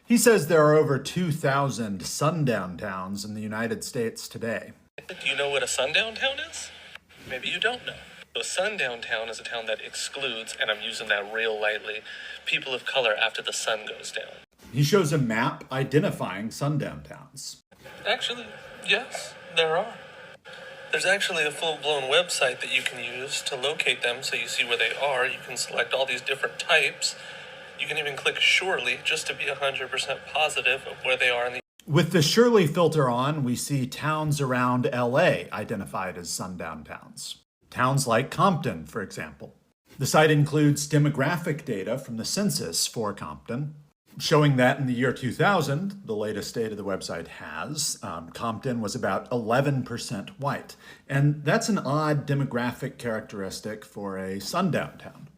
He says there are over 2,000 sundown towns in the United States today. Do you know what a sundown town is? Maybe you don't know. So a sundown town is a town that excludes, and I'm using that real lightly, people of color after the sun goes down. He shows a map identifying sundown towns. Actually, yes, there are. There's actually a full-blown website that you can use to locate them so you see where they are. You can select all these different types. You can even click surely just to be 100% positive of where they are in the... With the surely filter on, we see towns around LA identified as sundown towns. Towns like Compton, for example. The site includes demographic data from the census for Compton, showing that in the year 2000, the latest data the website has, Compton was about 11% white. And that's an odd demographic characteristic for a sundown town.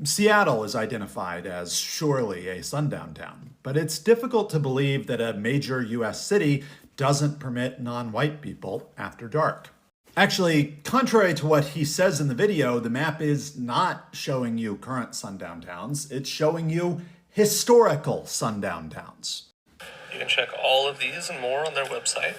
Seattle is identified as surely a sundown town, but it's difficult to believe that a major US city doesn't permit non-white people after dark. Actually, contrary to what he says in the video, the map is not showing you current sundown towns, it's showing you historical sundown towns. You can check all of these and more on their website.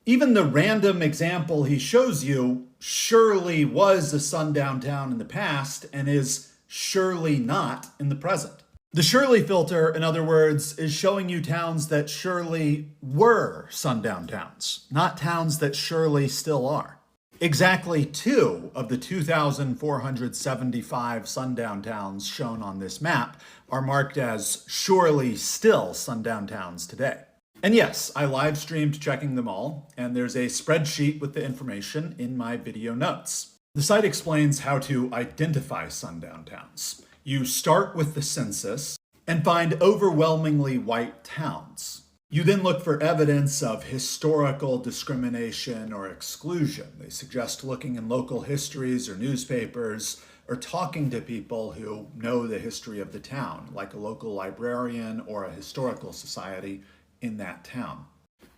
Even the random example he shows you surely was a sundown town in the past and is surely not in the present. The surely filter, in other words, is showing you towns that surely were sundown towns, not towns that surely still are. Exactly 2 of the 2,475 sundown towns shown on this map are marked as surely still sundown towns today. And yes, I live streamed checking them all, and there's a spreadsheet with the information in my video notes. The site explains how to identify sundown towns. You start with the census and find overwhelmingly white towns. You then look for evidence of historical discrimination or exclusion. They suggest looking in local histories or newspapers or talking to people who know the history of the town, like a local librarian or a historical society in that town.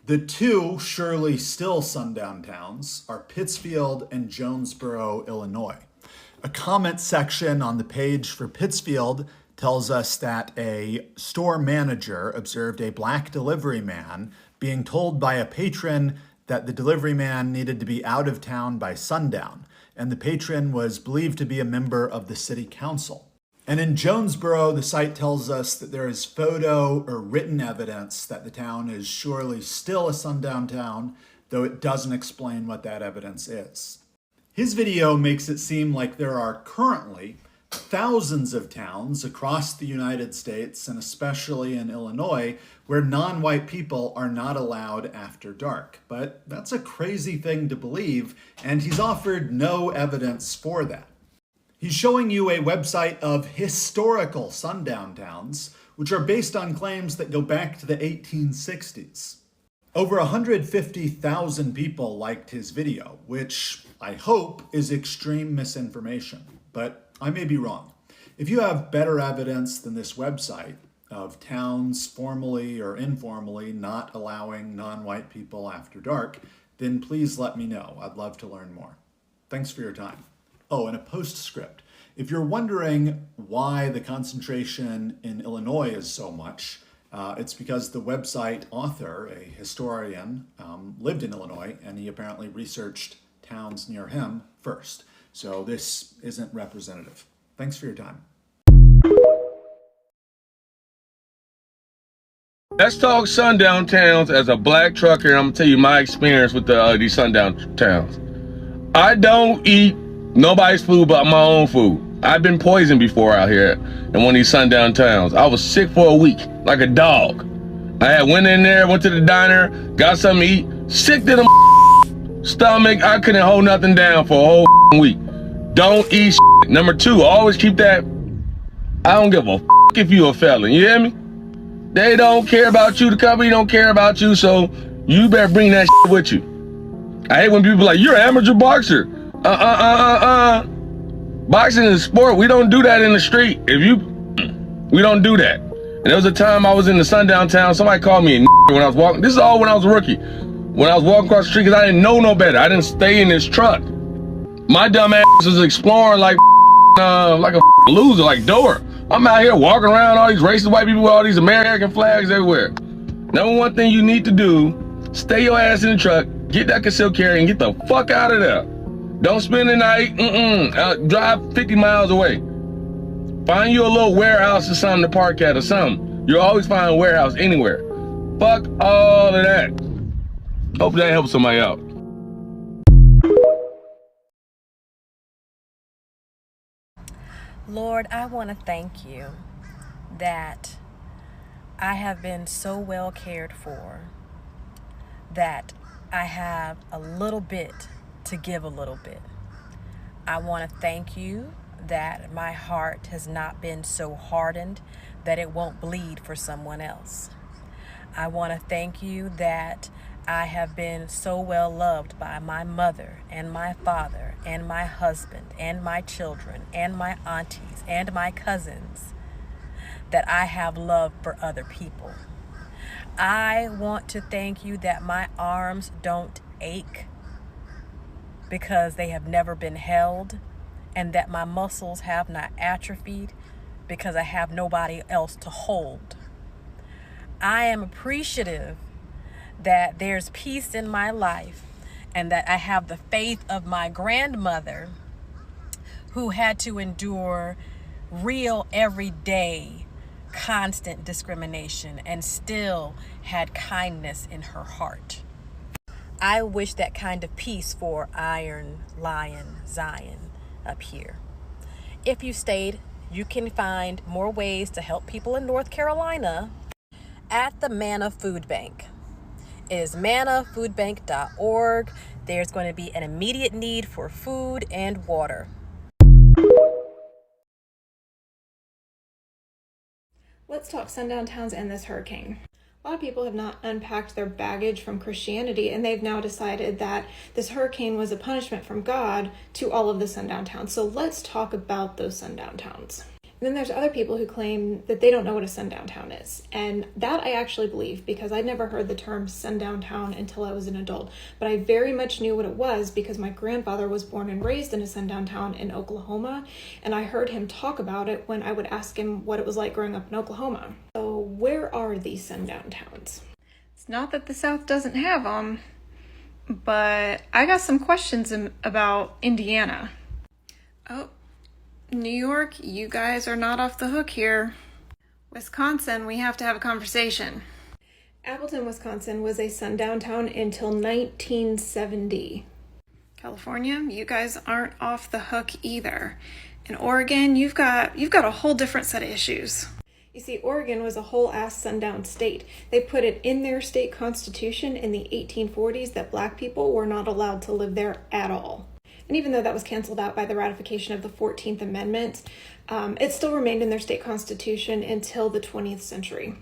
The 2 surely still sundown towns are Pittsfield and Jonesboro, Illinois. A comment section on the page for Pittsfield tells us that a store manager observed a black delivery man being told by a patron that the delivery man needed to be out of town by sundown, and the patron was believed to be a member of the city council. And in Jonesboro, the site tells us that there is photo or written evidence that the town is surely still a sundown town, though it doesn't explain what that evidence is. His video makes it seem like there are currently thousands of towns across the United States, and especially in Illinois, where non-white people are not allowed after dark. But that's a crazy thing to believe, and he's offered no evidence for that. He's showing you a website of historical sundown towns, which are based on claims that go back to the 1860s. Over 150,000 people liked his video, which I hope is extreme misinformation, but I may be wrong. If you have better evidence than this website of towns formally or informally not allowing non-white people after dark, then please let me know. I'd love to learn more. Thanks for your time. Oh, and a postscript. If you're wondering why the concentration in Illinois is so much, it's because the website author, a historian, lived in Illinois, and he apparently researched towns near him first. So this isn't representative. Thanks for your time. Let's talk sundown towns. As a black trucker, I'm gonna tell you my experience with these sundown towns. I don't eat nobody's food but my own food. I've been poisoned before out here in one of these sundown towns. I was sick for a week, like a dog. I had went in there, went to the diner, got something to eat, sick to the stomach. I couldn't hold nothing down for a whole week. Don't eat shit. Number 2, always keep that. I don't give a if you a felon, you hear me? They don't care about you, the company don't care about you, so you better bring that shit with you. I hate when people are like, you're an amateur boxer. Boxing is a sport. We don't do that in the street. We don't do that. And there was a time I was in the sundown town, somebody called me a when I was walking. This is all when I was a rookie. When I was walking across the street, because I didn't know no better. I didn't stay in this truck. My dumb ass was exploring like a loser, like Dora. I'm out here walking around all these racist white people with all these American flags everywhere. Number one thing you need to do, stay your ass in the truck, get that concealed carry, and get the fuck out of there. Don't spend the night, drive 50 miles away. Find you a little warehouse or something to park at or something. You'll always find a warehouse anywhere. Fuck all of that. Hope that helps somebody out. Lord, I want to thank you that I have been so well cared for, that I have a little bit to give a little bit. I want to thank you that my heart has not been so hardened that it won't bleed for someone else. I want to thank you that I have been so well loved by my mother and my father and my husband and my children and my aunties and my cousins, that I have love for other people. I want to thank you that my arms don't ache because they have never been held, and that my muscles have not atrophied because I have nobody else to hold. I am appreciative that there's peace in my life and that I have the faith of my grandmother, who had to endure real, everyday, constant discrimination and still had kindness in her heart. I wish that kind of peace for Iron Lion Zion up here. If you stayed, you can find more ways to help people in North Carolina at the Manna Food Bank. It is mannafoodbank.org. There's going to be an immediate need for food and water. Let's talk Sundown Towns and this hurricane. A lot of people have not unpacked their baggage from Christianity, and they've now decided that this hurricane was a punishment from God to all of the Sundown Towns. So let's talk about those Sundown Towns. And then there's other people who claim that they don't know what a sundown town is. And that I actually believe, because I'd never heard the term sundown town until I was an adult. But I very much knew what it was because my grandfather was born and raised in a sundown town in Oklahoma. And I heard him talk about it when I would ask him what it was like growing up in Oklahoma. So where are these sundown towns? It's not that the South doesn't have them, but I got some questions about Indiana. Oh, New York, you guys are not off the hook here. Wisconsin, we have to have a conversation. Appleton, Wisconsin was a sundown town until 1970. California, you guys aren't off the hook either. In Oregon, you've got a whole different set of issues. You see, Oregon was a whole-ass sundown state. They put it in their state constitution in the 1840s that black people were not allowed to live there at all. And even though that was canceled out by the ratification of the 14th Amendment, it still remained in their state constitution until the 20th century.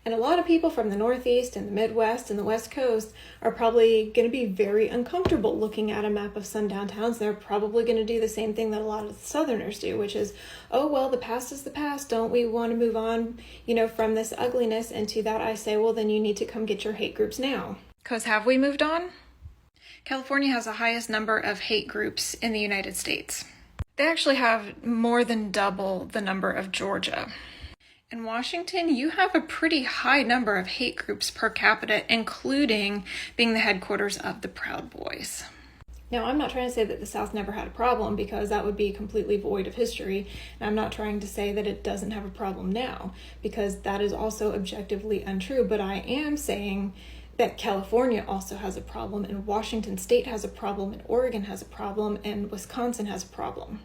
And a lot of people from the Northeast and the Midwest and the West Coast are probably going to be very uncomfortable looking at a map of sundown towns. They're probably going to do the same thing that a lot of the Southerners do, which is, oh, well, the past is the past. Don't we want to move on, from this ugliness? And to that I say, well, then you need to come get your hate groups now. Because have we moved on? California has the highest number of hate groups in the United States. They actually have more than double the number of Georgia. In Washington, you have a pretty high number of hate groups per capita, including being the headquarters of the Proud Boys. Now, I'm not trying to say that the South never had a problem, because that would be completely void of history. And I'm not trying to say that it doesn't have a problem now, because that is also objectively untrue. But I am saying that California also has a problem, and Washington State has a problem, and Oregon has a problem, and Wisconsin has a problem.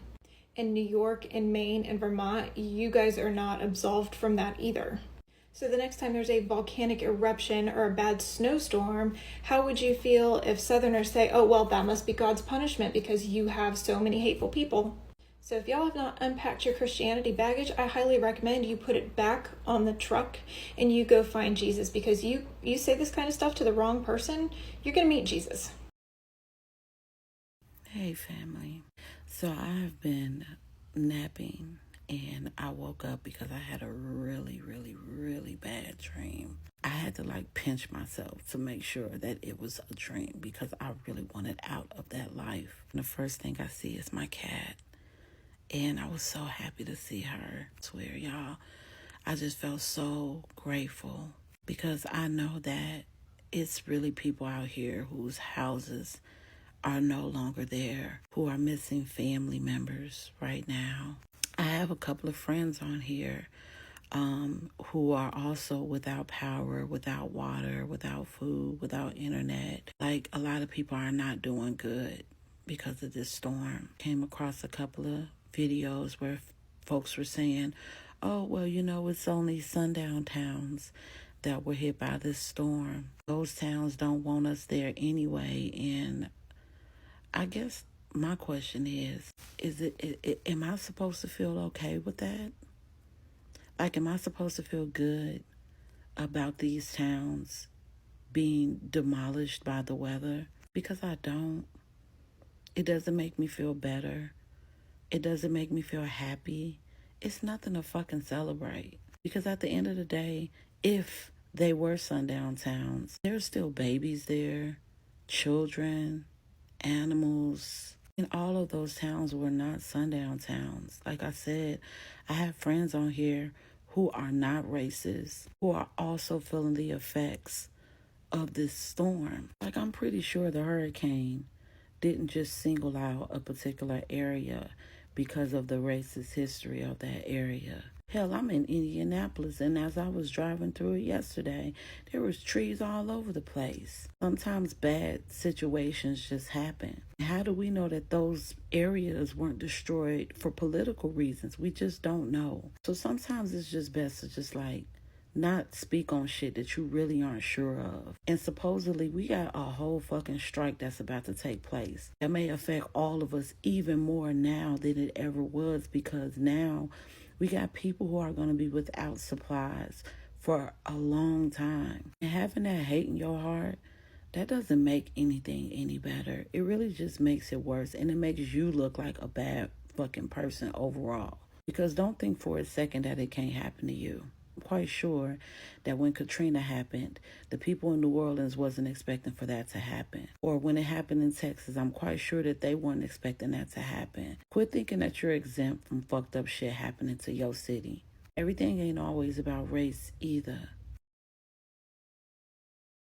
And New York and Maine and Vermont, you guys are not absolved from that either. So the next time there's a volcanic eruption or a bad snowstorm, how would you feel if Southerners say, oh, well, that must be God's punishment because you have so many hateful people? So if y'all have not unpacked your Christianity baggage, I highly recommend you put it back on the truck and you go find Jesus, because you say this kind of stuff to the wrong person, you're going to meet Jesus. Hey family, so I have been napping and I woke up because I had a really, really, really bad dream. I had to pinch myself to make sure that it was a dream because I really wanted out of that life. And the first thing I see is my cat. And I was so happy to see her. I swear, y'all, I just felt so grateful because I know that it's really people out here whose houses are no longer there, who are missing family members right now. I have a couple of friends on here who are also without power, without water, without food, without internet. Like, a lot of people are not doing good because of this storm. Came across a couple of videos where folks were saying, oh, well, it's only Sundown Towns that were hit by this storm. Those towns don't want us there anyway. And I guess my question is am I supposed to feel okay with that? Like, am I supposed to feel good about these towns being demolished by the weather? Because I don't. It doesn't make me feel better. It doesn't make me feel happy. It's nothing to fucking celebrate. Because at the end of the day, if they were sundown towns, there's still babies there, children, animals. And all of those towns were not sundown towns. Like I said, I have friends on here who are not racist, who are also feeling the effects of this storm. Like, I'm pretty sure the hurricane didn't just single out a particular area because of the racist history of that area. Hell, I'm in Indianapolis, and as I was driving through it yesterday, there was trees all over the place. Sometimes bad situations just happen. How do we know that those areas weren't destroyed for political reasons? We just don't know. So sometimes it's just best to just not speak on shit that you really aren't sure of. And supposedly we got a whole fucking strike that's about to take place. That may affect all of us even more now than it ever was, because now we got people who are going to be without supplies for a long time. And having that hate in your heart, that doesn't make anything any better. It really just makes it worse, and it makes you look like a bad fucking person overall. Because don't think for a second that it can't happen to you. I'm quite sure that when Katrina happened, the people in New Orleans wasn't expecting for that to happen. Or when it happened in Texas, I'm quite sure that they weren't expecting that to happen. Quit thinking that you're exempt from fucked up shit happening to your city. Everything ain't always about race either.